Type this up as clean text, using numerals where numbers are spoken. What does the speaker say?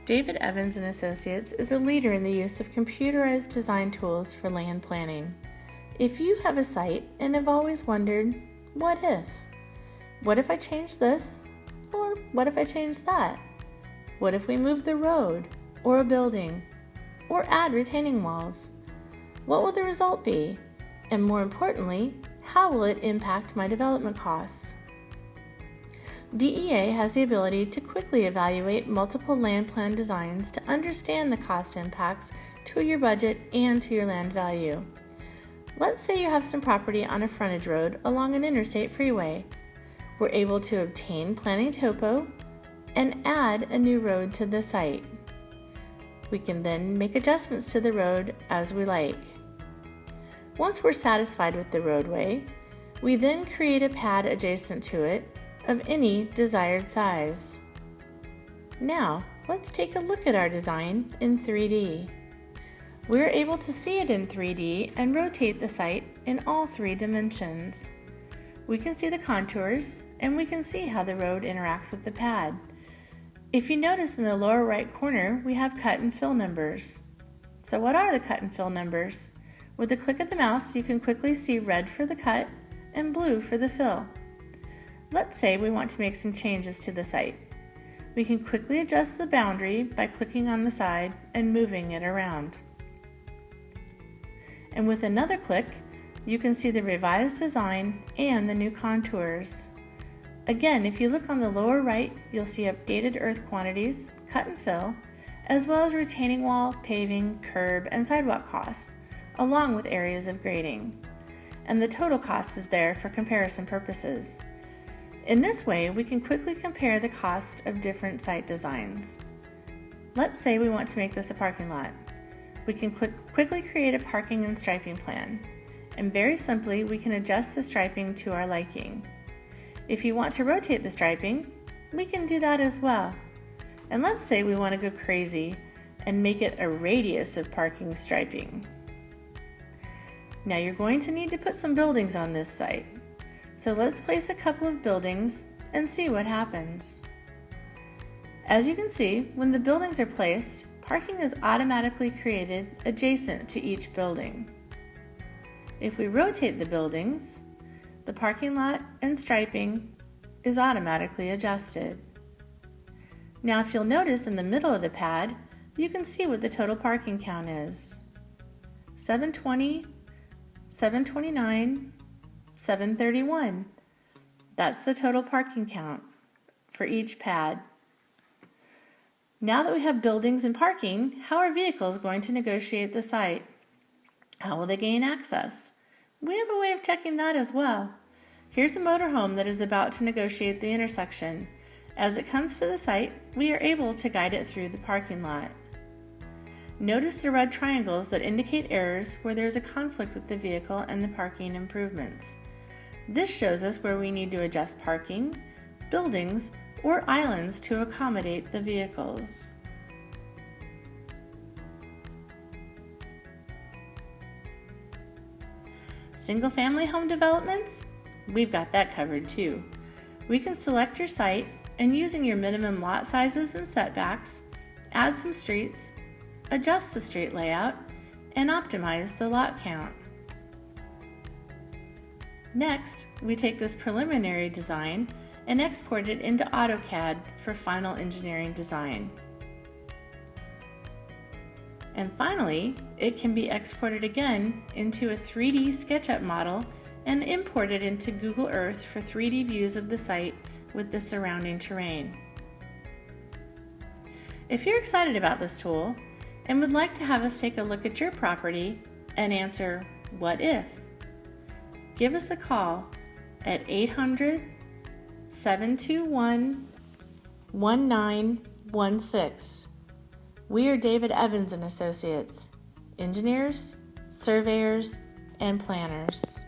David Evans & Associates is a leader in the use of computerized design tools for land planning. If you have a site and have always wondered, what if? What if I change this? Or what if I change that? What if we move the road or a building or add retaining walls? What will the result be? And more importantly, how will it impact my development costs? DEA has the ability to quickly evaluate multiple land plan designs to understand the cost impacts to your budget and to your land value. Let's say you have some property on a frontage road along an interstate freeway. We're able to obtain planning topo and add a new road to the site. We can then make adjustments to the road as we like. Once we're satisfied with the roadway, we then create a pad adjacent to it of any desired size. Now, let's take a look at our design in 3D. We're able to see it in 3D and rotate the site in all 3 dimensions. We can see the contours and we can see how the road interacts with the pad. If you notice in the lower right corner, we have cut and fill numbers. So what are the cut and fill numbers? With a click of the mouse, you can quickly see red for the cut and blue for the fill. Let's say we want to make some changes to the site. We can quickly adjust the boundary by clicking on the side and moving it around. And with another click, you can see the revised design and the new contours. Again, if you look on the lower right, you'll see updated earth quantities, cut and fill, as well as retaining wall, paving, curb, and sidewalk costs, along with areas of grading. And the total cost is there for comparison purposes. In this way, we can quickly compare the cost of different site designs. Let's say we want to make this a parking lot. We can quickly create a parking and striping plan. And very simply, we can adjust the striping to our liking. If you want to rotate the striping, we can do that as well. And let's say we want to go crazy and make it a radius of parking striping. Now you're going to need to put some buildings on this site. So let's place a couple of buildings and see what happens. As you can see, when the buildings are placed, parking is automatically created adjacent to each building. If we rotate the buildings, the parking lot and striping is automatically adjusted. Now if you'll notice in the middle of the pad, you can see what the total parking count is. 720, 729, 731. That's the total parking count for each pad. Now that we have buildings and parking, how are vehicles going to negotiate the site? How will they gain access? We have a way of checking that as well. Here's a motorhome that is about to negotiate the intersection. As it comes to the site, we are able to guide it through the parking lot. Notice the red triangles that indicate errors where there is a conflict with the vehicle and the parking improvements. This shows us where we need to adjust parking, buildings, or islands to accommodate the vehicles. Single-family home developments? We've got that covered too. We can select your site and using your minimum lot sizes and setbacks, add some streets, adjust the street layout, and optimize the lot count. Next, we take this preliminary design and export it into AutoCAD for final engineering design. And finally, it can be exported again into a 3D SketchUp model and imported into Google Earth for 3D views of the site with the surrounding terrain. If you're excited about this tool and would like to have us take a look at your property and answer, what if? Give us a call at 800-721-1916. We are David Evans & Associates, engineers, surveyors, and planners.